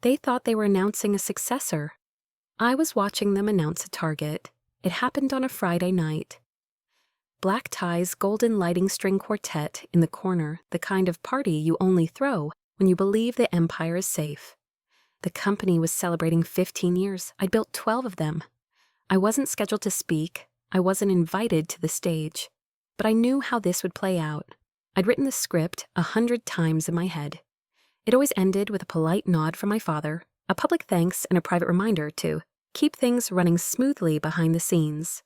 They thought they were announcing a successor. I was watching them announce a target. It happened on a Friday night. Black ties, golden lighting string quartet in the corner, the kind of party you only throw when you believe the empire is safe. The company was celebrating 15 years. I'd built 12 of them. I wasn't scheduled to speak. I wasn't invited to the stage. But I knew how this would play out. I'd written the script 100 times in my head. It always ended with a polite nod from my father, a public thanks, and a private reminder to keep things running smoothly behind the scenes.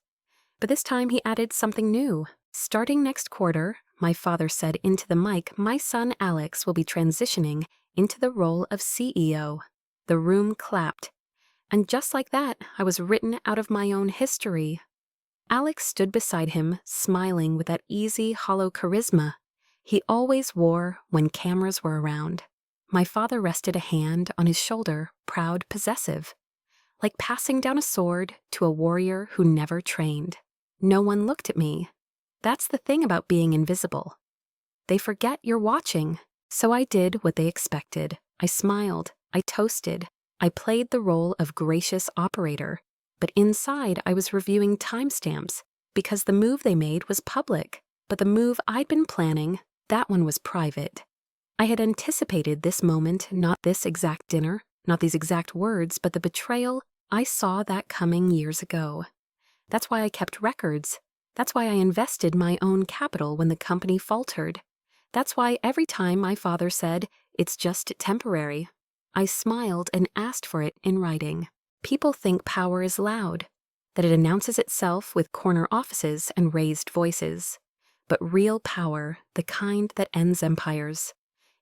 But this time he added something new. Starting next quarter, my father said into the mic, my son Alex will be transitioning into the role of CEO. The room clapped. And just like that, I was written out of my own history. Alex stood beside him, smiling with that easy, hollow charisma he always wore when cameras were around. My father rested a hand on his shoulder, proud, possessive, like passing down a sword to a warrior who never trained. No one looked at me. That's the thing about being invisible. They forget you're watching. So I did what they expected. I smiled. I toasted. I played the role of gracious operator. But inside, I was reviewing timestamps because the move they made was public. But the move I'd been planning, that one was private. I had anticipated this moment, not this exact dinner, not these exact words, but the betrayal. I saw that coming years ago. That's why I kept records. That's why I invested my own capital when the company faltered. That's why every time my father said, it's just temporary, I smiled and asked for it in writing. People think power is loud, that it announces itself with corner offices and raised voices. But real power, the kind that ends empires,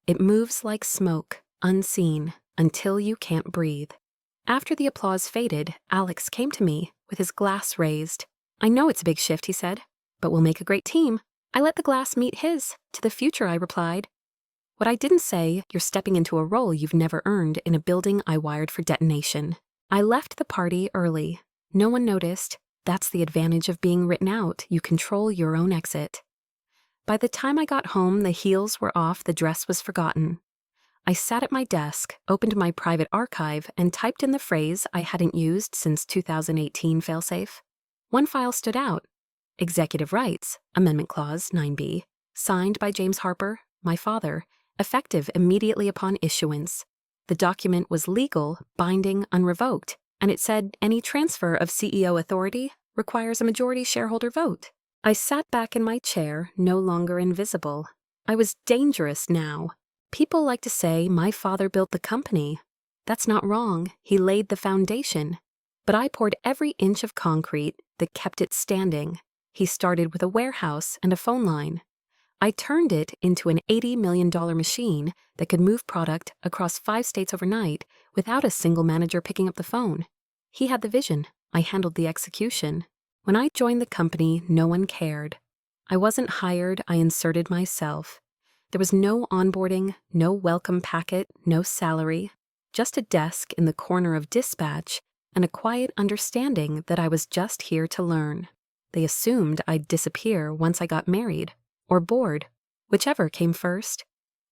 it moves like smoke, unseen, until you can't breathe. After the applause faded, Alex came to me with his glass raised. I know it's a big shift, he said, but we'll make a great team. I let the glass meet his. To the future, I replied. What I didn't say, you're stepping into a role you've never earned in a building I wired for detonation. I left the party early. No one noticed. That's the advantage of being written out. You control your own exit. By the time I got home, the heels were off, the dress was forgotten. I sat at my desk, opened my private archive, and typed in the phrase I hadn't used since 2018 failsafe. One file stood out. Executive Rights, Amendment Clause 9b, signed by James Harper, my father, effective immediately upon issuance. The document was legal, binding, unrevoked, and it said any transfer of CEO authority requires a majority shareholder vote. I sat back in my chair, no longer invisible. I was dangerous now. People like to say my father built the company. That's not wrong. He laid the foundation. But I poured every inch of concrete that kept it standing. He started with a warehouse and a phone line. I turned it into an $80 million machine that could move product across 5 states overnight without a single manager picking up the phone. He had the vision. I handled the execution. When I joined the company, no one cared. I wasn't hired, I inserted myself. There was no onboarding, no welcome packet, no salary, just a desk in the corner of dispatch and a quiet understanding that I was just here to learn. They assumed I'd disappear once I got married, or bored, whichever came first.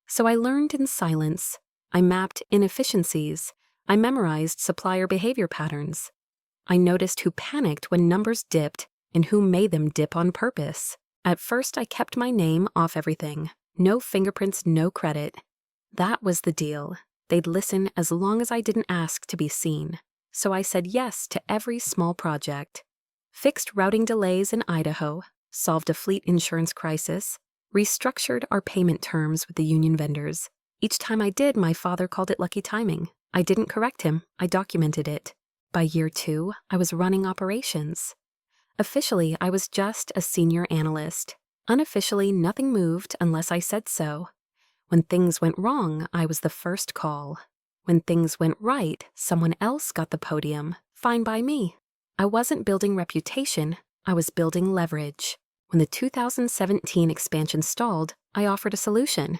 So I learned in silence. I mapped inefficiencies. I memorized supplier behavior patterns. I noticed who panicked when numbers dipped and who made them dip on purpose. At first, I kept my name off everything. No fingerprints, no credit. That was the deal. They'd listen as long as I didn't ask to be seen. So I said yes to every small project. Fixed routing delays in Idaho, solved a fleet insurance crisis, restructured our payment terms with the union vendors. Each time I did, my father called it lucky timing. I didn't correct him. I documented it. By year 2, I was running operations. Officially, I was just a senior analyst. Unofficially, nothing moved unless I said so. When things went wrong, I was the first call. When things went right, someone else got the podium. Fine by me. I wasn't building reputation, I was building leverage. When the 2017 expansion stalled, I offered a solution.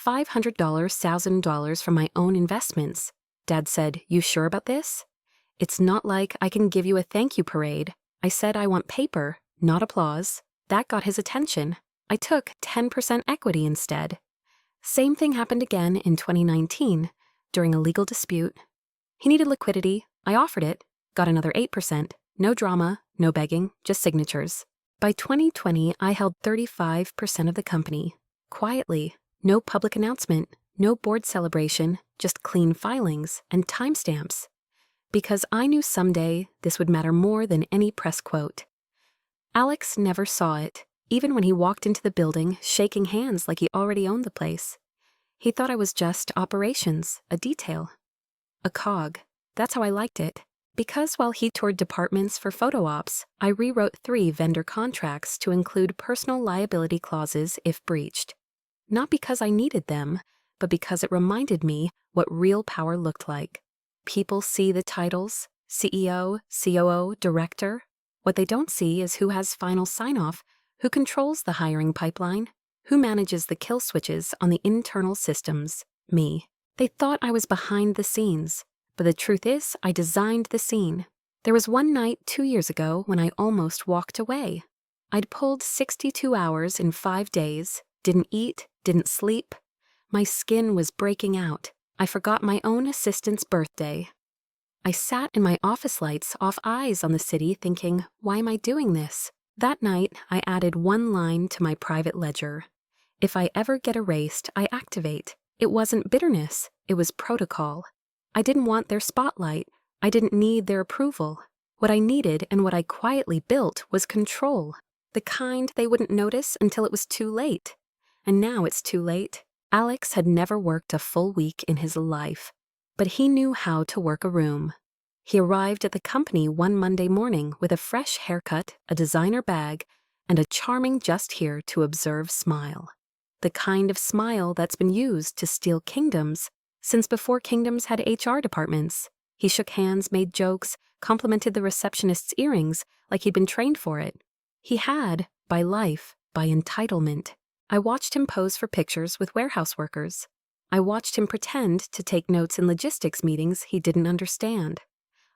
$500, $1,000 from my own investments. Dad said, "You sure about this?" It's not like I can give you a thank you parade. I said I want paper, not applause. That got his attention. I took 10% equity instead. Same thing happened again in 2019. During a legal dispute, He needed liquidity. I offered it, got another 8%. No drama, no begging, just signatures. By 2020, I held 35% of the company. Quietly, no public announcement, no board celebration, just clean filings and timestamps. Because I knew someday this would matter more than any press quote. Alex never saw it, even when he walked into the building shaking hands like he already owned the place. He thought I was just operations, a detail. A cog. That's how I liked it. Because while he toured departments for photo ops, I rewrote 3 vendor contracts to include personal liability clauses if breached. Not because I needed them, but because it reminded me what real power looked like. People see the titles, CEO, COO, director. What they don't see is who has final sign-off, who controls the hiring pipeline, who manages the kill switches on the internal systems, me. They thought I was behind the scenes, but the truth is I designed the scene. There was one night 2 years ago when I almost walked away. I'd pulled 62 hours in 5 days, didn't eat, didn't sleep. My skin was breaking out. I forgot my own assistant's birthday. I sat in my office lights off eyes on the city thinking, why am I doing this? That night, I added 1 line to my private ledger. If I ever get erased, I activate. It wasn't bitterness, it was protocol. I didn't want their spotlight. I didn't need their approval. What I needed and what I quietly built was control. The kind they wouldn't notice until it was too late. And now it's too late. Alex had never worked a full week in his life, but he knew how to work a room. He arrived at the company one Monday morning with a fresh haircut, a designer bag, and a charming just here to observe smile. The kind of smile that's been used to steal kingdoms since before kingdoms had HR departments. He shook hands, made jokes, complimented the receptionist's earrings like he'd been trained for it. He had, by life, by entitlement. I watched him pose for pictures with warehouse workers. I watched him pretend to take notes in logistics meetings he didn't understand.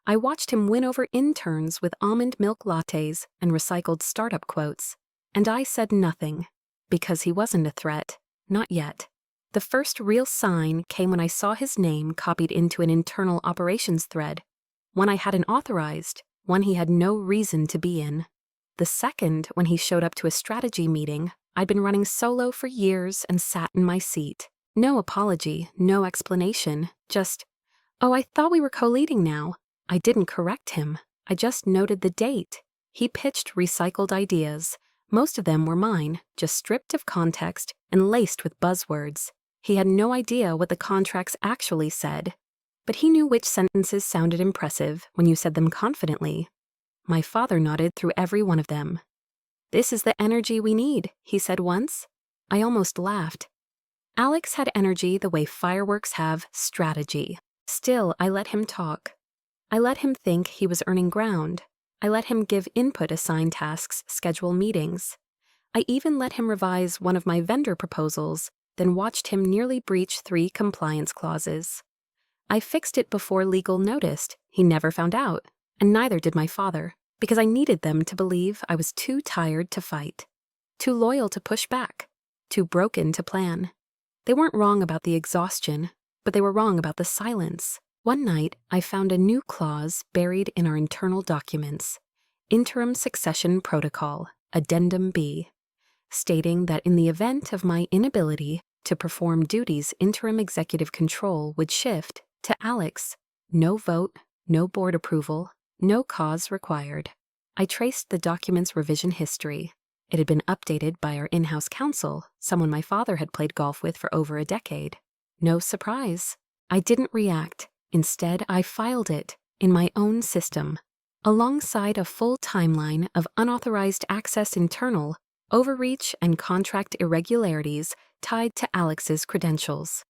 I watched him win over interns with almond milk lattes and recycled startup quotes. And I said nothing, because he wasn't a threat, not yet. The first real sign came when I saw his name copied into an internal operations thread, one I hadn't authorized, one he had no reason to be in. The second, when he showed up to a strategy meeting I'd been running solo for years and sat in my seat. No apology, no explanation, just, oh, I thought we were co-leading now. I didn't correct him. I just noted the date. He pitched recycled ideas. Most of them were mine, just stripped of context and laced with buzzwords. He had no idea what the contracts actually said, but he knew which sentences sounded impressive when you said them confidently. My father nodded through every one of them. "This is the energy we need," he said once. I almost laughed. Alex had energy the way fireworks have strategy. Still, I let him talk. I let him think he was earning ground. I let him give input, assign tasks, schedule meetings. I even let him revise one of my vendor proposals, then watched him nearly breach 3 compliance clauses. I fixed it before legal noticed. He never found out, and neither did my father, because I needed them to believe I was too tired to fight, too loyal to push back, too broken to plan. They weren't wrong about the exhaustion, but they were wrong about the silence. One night, I found a new clause buried in our internal documents, Interim Succession Protocol, Addendum B, stating that in the event of my inability to perform duties interim executive control would shift to Alex. No vote, no board approval, no cause required. I traced the document's revision history. It had been updated by our in-house counsel, someone my father had played golf with for over a decade. No surprise. I didn't react. Instead, I filed it in my own system, alongside a full timeline of unauthorized access internal, overreach, and contract irregularities tied to Alex's credentials.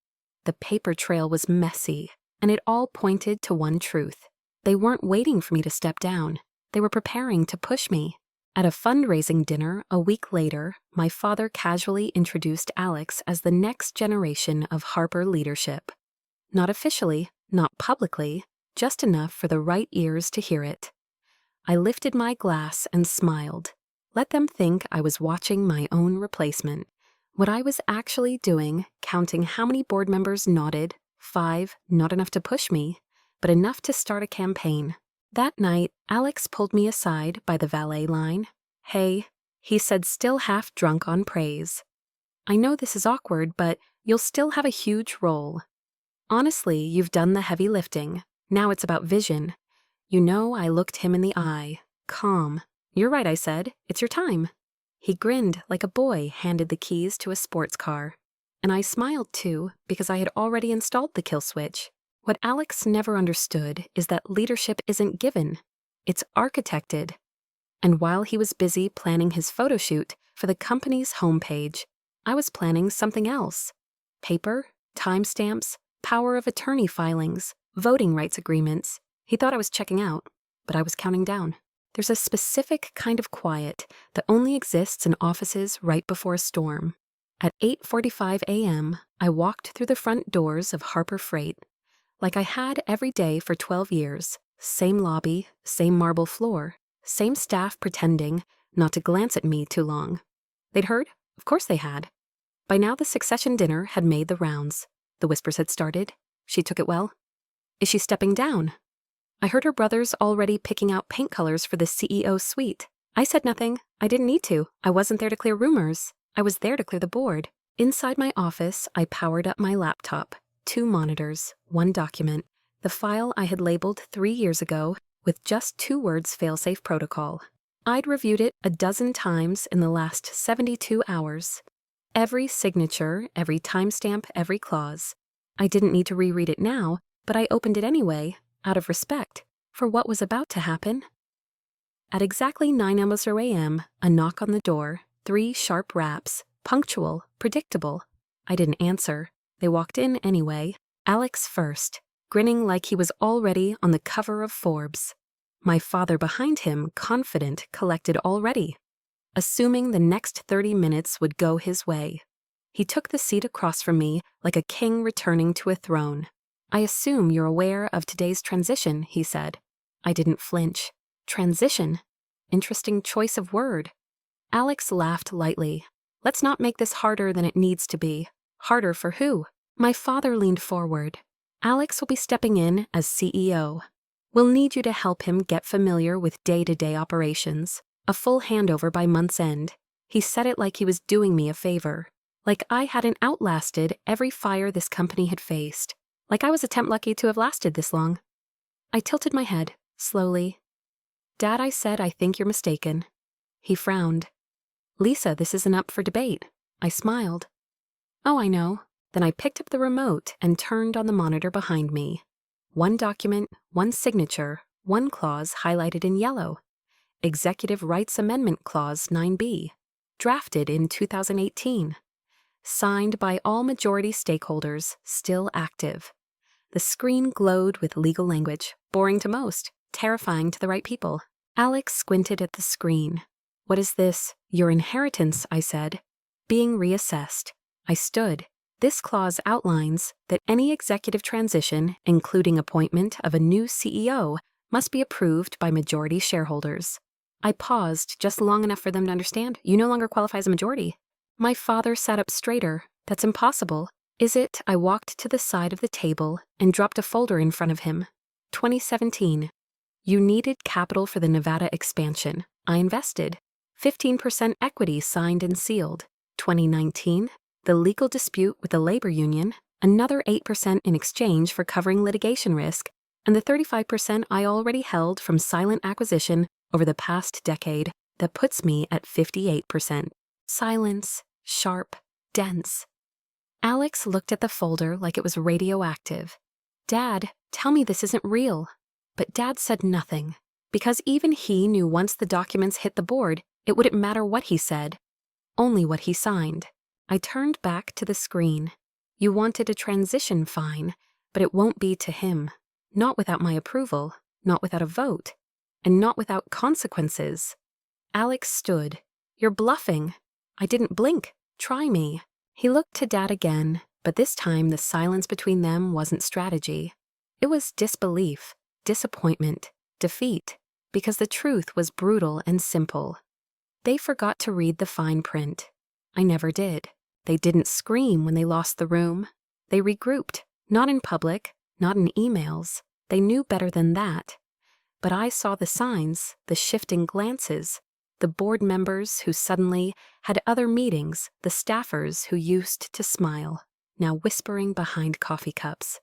The paper trail was messy, and it all pointed to one truth. They weren't waiting for me to step down. They were preparing to push me. At a fundraising dinner a week later, my father casually introduced Alex as the next generation of Harper leadership. Not officially, not publicly, just enough for the right ears to hear it. I lifted my glass and smiled. Let them think I was watching my own replacement. What I was actually doing, counting how many board members nodded, 5, not enough to push me, but enough to start a campaign. That night, Alex pulled me aside by the valet line. "Hey," he said, still half drunk on praise. "I know this is awkward, but you'll still have a huge role. Honestly, you've done the heavy lifting. Now it's about vision." I looked him in the eye, calm. "You're right," I said. "It's your time." He grinned like a boy handed the keys to a sports car. And I smiled too, because I had already installed the kill switch. What Alex never understood is that leadership isn't given. It's architected. And while he was busy planning his photo shoot for the company's homepage, I was planning something else. Paper, timestamps, power of attorney filings, voting rights agreements. He thought I was checking out, but I was counting down. There's a specific kind of quiet that only exists in offices right before a storm. At 8:45 a.m., I walked through the front doors of Harper Freight, like I had every day for 12 years. Same lobby, same marble floor, same staff pretending not to glance at me too long. They'd heard? Of course they had. By now the succession dinner had made the rounds. The whispers had started. She took it well. Is she stepping down? I heard her brothers already picking out paint colors for the CEO suite. I said nothing. I didn't need to. I wasn't there to clear rumors. I was there to clear the board. Inside my office, I powered up my laptop. 2 monitors, 1 document, the file I had labeled 3 years ago with just 2 words failsafe protocol. I'd reviewed it a dozen times in the last 72 hours. Every signature, every timestamp, every clause. I didn't need to reread it now, but I opened it anyway, out of respect for what was about to happen. At exactly 9:00 a.m., a knock on the door, 3 sharp raps, punctual, predictable. I didn't answer. They walked in anyway. Alex first, grinning like he was already on the cover of Forbes. My father behind him, confident, collected already, assuming the next 30 minutes would go his way. He took the seat across from me like a king returning to a throne. "I assume you're aware of today's transition," he said. I didn't flinch. Transition? Interesting choice of word. Alex laughed lightly. "Let's not make this harder than it needs to be." Harder for who? My father leaned forward. "Alex will be stepping in as CEO. We'll need you to help him get familiar with day-to-day operations. A full handover by month's end." He said it like he was doing me a favor. Like I hadn't outlasted every fire this company had faced. Like I was a temp lucky to have lasted this long. I tilted my head, slowly. "Dad," I said, "I think you're mistaken." He frowned. "Lisa, this isn't up for debate." I smiled. "Oh, I know." Then I picked up the remote and turned on the monitor behind me. 1 document, 1 signature, 1 clause highlighted in yellow. Executive Rights Amendment Clause 9B, drafted in 2018. Signed by all majority stakeholders, still active. The screen glowed with legal language, boring to most, terrifying to the right people. Alex squinted at the screen. "What is this?" "Your inheritance," I said. "Being reassessed." I stood. "This clause outlines that any executive transition, including appointment of a new CEO, must be approved by majority shareholders." I paused just long enough for them to understand. "You no longer qualify as a majority." My father sat up straighter. "That's impossible." "Is it?" I walked to the side of the table and dropped a folder in front of him. 2017. You needed capital for the Nevada expansion. I invested. 15% equity signed and sealed. 2019. The legal dispute with the labor union. Another 8% in exchange for covering litigation risk. And the 35% I already held from silent acquisition over the past decade. That puts me at 58%. Silence. Sharp. Dense. Alex looked at the folder like it was radioactive. "Dad, tell me this isn't real." But Dad said nothing, because even he knew once the documents hit the board, it wouldn't matter what he said, only what he signed. I turned back to the screen. "You wanted a transition, fine, but it won't be to him. Not without my approval, not without a vote, and not without consequences." Alex stood. "You're bluffing." I didn't blink. "Try me." He looked to Dad again, but this time the silence between them wasn't strategy. It was disbelief, disappointment, defeat, because the truth was brutal and simple. They forgot to read the fine print. I never did. They didn't scream when they lost the room. They regrouped, not in public, not in emails, They knew better than that. But I saw the signs, the shifting glances, the board members who suddenly had other meetings, the staffers who used to smile, now whispering behind coffee cups.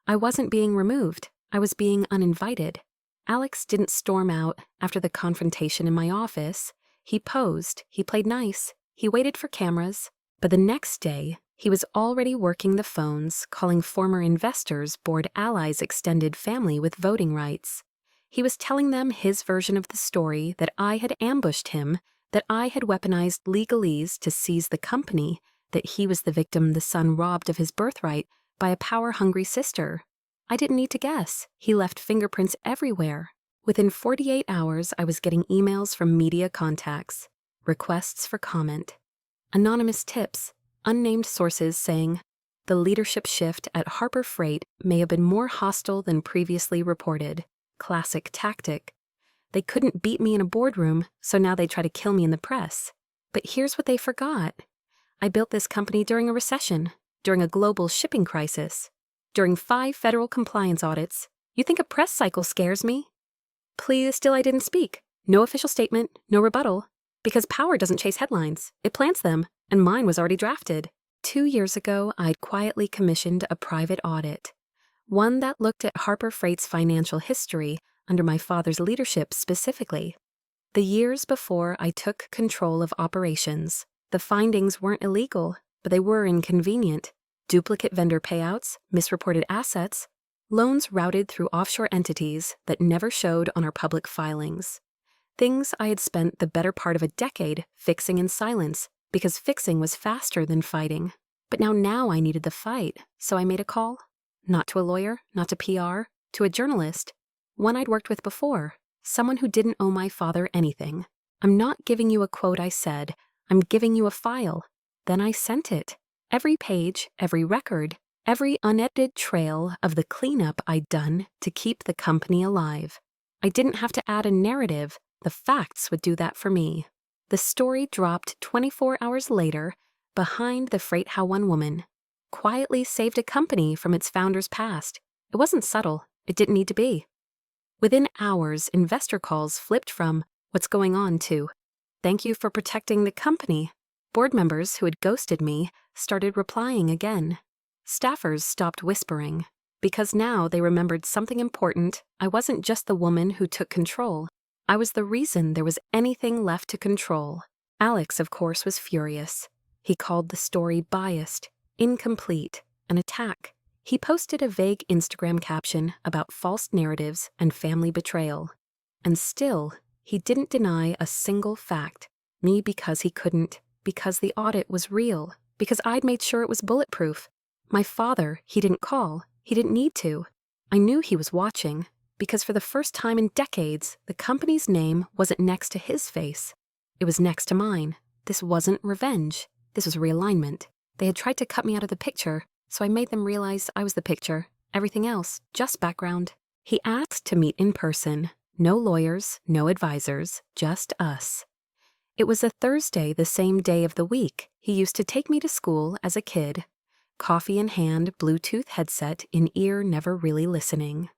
I wasn't being removed. I was being uninvited. Alex didn't storm out after the confrontation in my office. He posed, he played nice, he waited for cameras, but the next day, he was already working the phones, calling former investors board allies extended family with voting rights. He was telling them his version of the story, that I had ambushed him, that I had weaponized legalese to seize the company, that he was the victim the son robbed of his birthright by a power-hungry sister. I didn't need to guess. He left fingerprints everywhere. Within 48 hours, I was getting emails from media contacts, requests for comment, anonymous tips, unnamed sources saying, the leadership shift at Harper Freight may have been more hostile than previously reported. Classic tactic. They couldn't beat me in a boardroom, so now they try to kill me in the press. But here's what they forgot. I built this company during a recession, during a global shipping crisis, during 5 federal compliance audits. You think a press cycle scares me? Please, still I didn't speak. No official statement, no rebuttal. Because power doesn't chase headlines, it plants them, and mine was already drafted. 2 years ago, I'd quietly commissioned a private audit. One that looked at Harper Freight's financial history under my father's leadership specifically. The years before I took control of operations, the findings weren't illegal, but they were inconvenient. Duplicate vendor payouts, misreported assets, loans routed through offshore entities that never showed on our public filings. Things I had spent the better part of a decade fixing in silence, because fixing was faster than fighting. But now I needed the fight, so I made a call. Not to a lawyer, not to PR, to a journalist, one I'd worked with before, someone who didn't owe my father anything. I'm not giving you a quote I said, I'm giving you a file. Then I sent it. Every page, every record, every unedited trail of the cleanup I'd done to keep the company alive. I didn't have to add a narrative, the facts would do that for me. The story dropped 24 hours later, behind the Freight How One woman. Quietly saved a company from its founder's past. It wasn't subtle. It didn't need to be. Within hours, investor calls flipped from, what's going on, to, thank you for protecting the company. Board members who had ghosted me started replying again. Staffers stopped whispering, because now they remembered something important. I wasn't just the woman who took control. I was the reason there was anything left to control. Alex, of course, was furious. He called the story biased, incomplete, an attack. He posted a vague Instagram caption about false narratives and family betrayal. And still, he didn't deny a single fact. Me because he couldn't, because the audit was real, because I'd made sure it was bulletproof. My father, he didn't call. He didn't need to. I knew he was watching, because for the first time in decades, the company's name wasn't next to his face. It was next to mine. This wasn't revenge. This was realignment. They had tried to cut me out of the picture, so I made them realize I was the picture. Everything else, just background. He asked to meet in person. No lawyers, no advisors, just us. It was a Thursday, the same day of the week he used to take me to school as a kid. Coffee in hand, Bluetooth headset in ear, never really listening.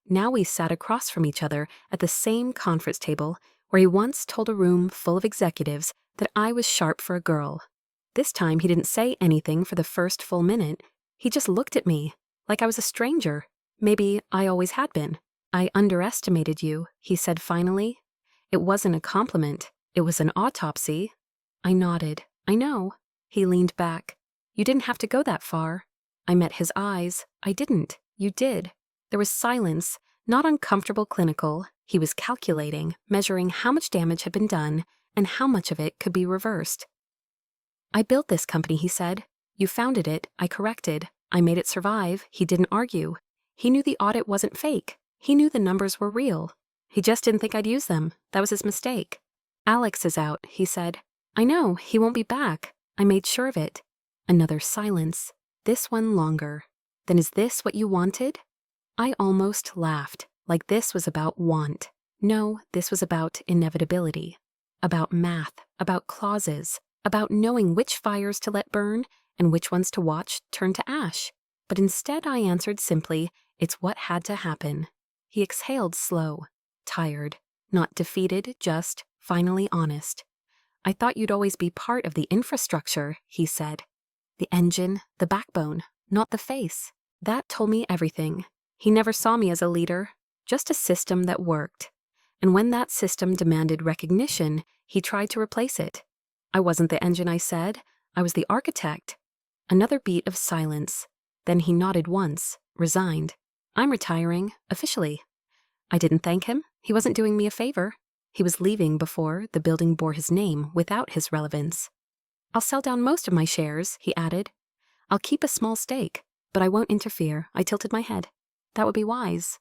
Now we sat across from each other at the same conference table where he once told a room full of executives that I was sharp for a girl. This time he didn't say anything for the first full minute. He just looked at me, like I was a stranger. Maybe I always had been. I underestimated you, he said finally. It wasn't a compliment. It was an autopsy. I nodded. I know. He leaned back. You didn't have to go that far. I met his eyes. I didn't. You did. There was silence, not uncomfortable clinical. He was calculating, measuring how much damage had been done and how much of it could be reversed. I built this company, he said. You founded it. I corrected. I made it survive. He didn't argue. He knew the audit wasn't fake. He knew the numbers were real. He just didn't think I'd use them. That was his mistake. Alex is out, he said. I know. He won't be back. I made sure of it. Another silence. This one longer. Then is this what you wanted? I almost laughed, like this was about want. No, this was about inevitability. About math, about clauses, about knowing which fires to let burn and which ones to watch turn to ash. But instead I answered simply, It's what had to happen. He exhaled slow, tired, not defeated, just finally honest. I thought you'd always be part of the infrastructure, he said. The engine, the backbone, not the face. That told me everything. He never saw me as a leader, just a system that worked. And when that system demanded recognition, he tried to replace it. I wasn't the engine, I said. I was the architect. Another beat of silence. Then he nodded once, resigned. I'm retiring, officially. I didn't thank him. He wasn't doing me a favor. He was leaving before the building bore his name without his relevance. I'll sell down most of my shares, he added. I'll keep a small stake, but I won't interfere. I tilted my head. That would be wise.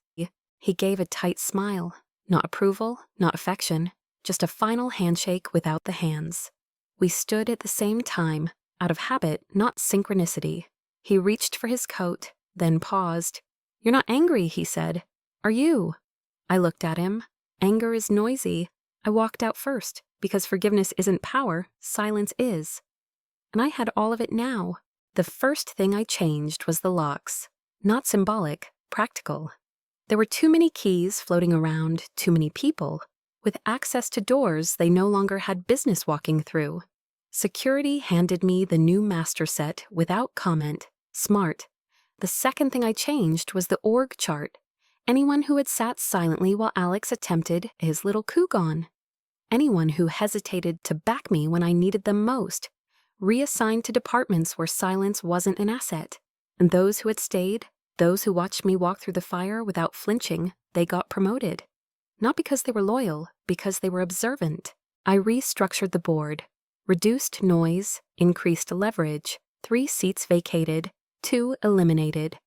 He gave a tight smile. Not approval, not affection, just a final handshake without the hands. We stood at the same time, out of habit, not synchronicity. He reached for his coat, then paused. You're not angry, he said. Are you? I looked at him. Anger is noisy. I walked out first, because forgiveness isn't power, silence is. And I had all of it now. The first thing I changed was the locks. Not symbolic, practical. There were too many keys floating around, too many people. With access to doors they no longer had business walking through. Security handed me the new master set without comment. Smart. The second thing I changed was the org chart. Anyone who had sat silently while Alex attempted his little coup gone. Anyone who hesitated to back me when I needed them most. Reassigned to departments where silence wasn't an asset. And those who had stayed, those who watched me walk through the fire without flinching, they got promoted. Not because they were loyal, because they were observant. I restructured the board. Reduced noise, increased leverage, 3 seats vacated, 2 eliminated.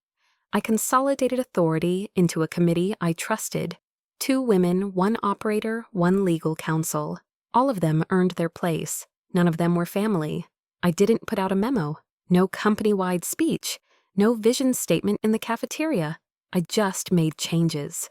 I consolidated authority into a committee I trusted. 2 women, 1 operator, 1 legal counsel. All of them earned their place. None of them were family. I didn't put out a memo. No company-wide speech. No vision statement in the cafeteria. I just made changes.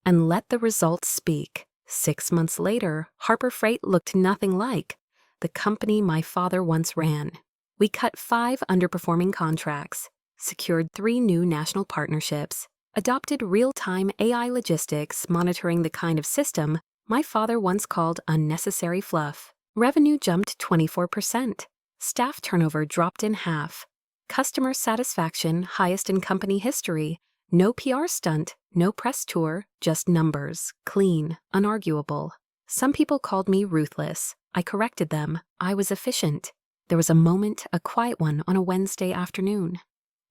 And let the results speak. 6 months later, Harper Freight looked nothing like the company my father once ran. We cut 5 underperforming contracts, secured 3 new national partnerships, adopted real-time AI logistics monitoring the kind of system my father once called unnecessary fluff. Revenue jumped 24%. Staff turnover dropped in half. Customer satisfaction highest in company history. No PR stunt, no press tour, just numbers, clean, unarguable. Some people called me ruthless. I corrected them. I was efficient. There was a moment, a quiet one, on a Wednesday afternoon.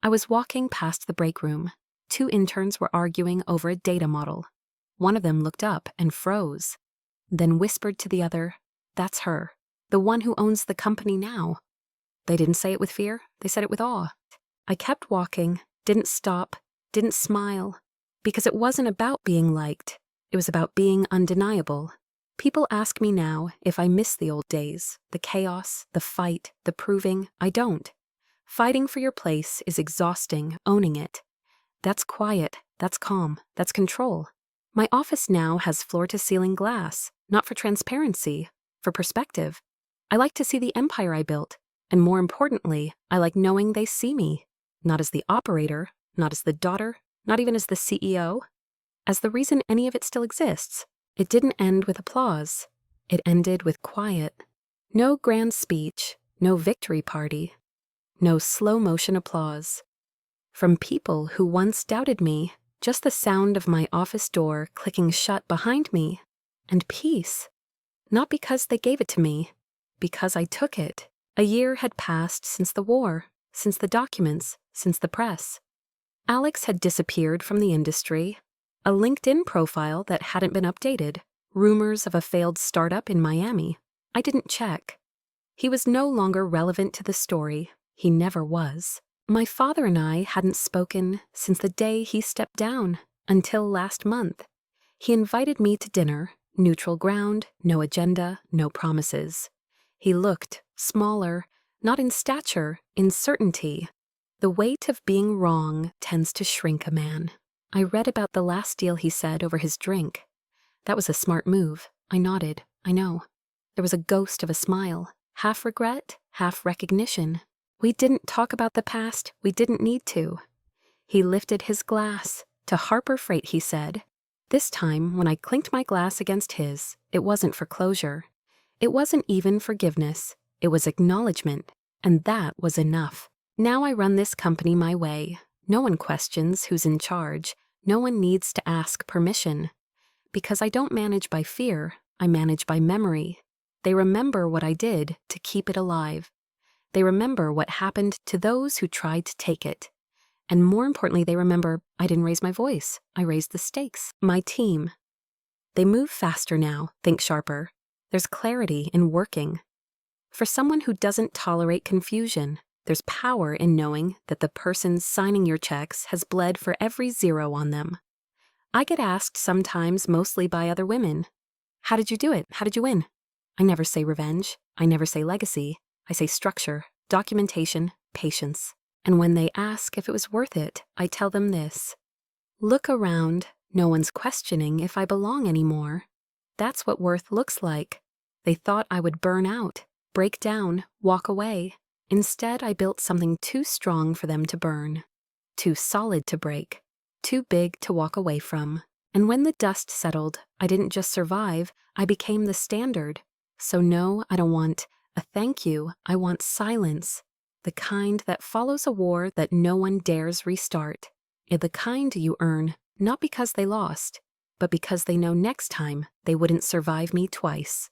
I was walking past the break room. 2 interns were arguing over a data model. One of them looked up and froze, then whispered to the other, "That's her, the one who owns the company now." They didn't say it with fear, they said it with awe. I kept walking, didn't stop, didn't smile, because it wasn't about being liked. It was about being undeniable. People ask me now if I miss the old days, the chaos, the fight, the proving. I don't. Fighting for your place is exhausting, owning it. That's quiet, that's calm, that's control. My office now has floor-to-ceiling glass, not for transparency, for perspective. I like to see the empire I built, and more importantly, I like knowing they see me, not as the operator, not as the daughter, not even as the CEO, as the reason any of it still exists. It didn't end with applause. It ended with quiet. No grand speech, no victory party, no slow-motion applause. From people who once doubted me, just the sound of my office door clicking shut behind me, and peace. Not because they gave it to me, because I took it. A year had passed since the war, since the documents, since the press. Alex had disappeared from the industry. A LinkedIn profile that hadn't been updated. Rumors of a failed startup in Miami. I didn't check. He was no longer relevant to the story. He never was. My father and I hadn't spoken since the day he stepped down, until last month. He invited me to dinner, neutral ground, no agenda, no promises. He looked smaller, not in stature, in certainty. The weight of being wrong tends to shrink a man. I read about the last deal he said over his drink. That was a smart move. I nodded. I know. There was a ghost of a smile. Half regret, half recognition. We didn't talk about the past. We didn't need to. He lifted his glass. To Harper Freight, he said. This time, when I clinked my glass against his, it wasn't for closure. It wasn't even forgiveness. It was acknowledgement, and that was enough. Now I run this company my way. No one questions who's in charge. No one needs to ask permission. Because I don't manage by fear, I manage by memory. They remember what I did to keep it alive. They remember what happened to those who tried to take it. And more importantly, they remember I didn't raise my voice. I raised the stakes. My team. They move faster now, think sharper. There's clarity in working. For someone who doesn't tolerate confusion, there's power in knowing that the person signing your checks has bled for every zero on them. I get asked sometimes, mostly by other women, how did you do it? How did you win? I never say revenge. I never say legacy. I say structure, documentation, patience. And when they ask if it was worth it, I tell them this. Look around. No one's questioning if I belong anymore. That's what worth looks like. They thought I would burn out, break down, walk away. Instead, I built something too strong for them to burn, too solid to break, too big to walk away from. And when the dust settled, I didn't just survive, I became the standard. So no, I don't want a thank you. I want silence. The kind that follows a war that no one dares restart. The kind you earn, not because they lost, but because they know next time they wouldn't survive me twice.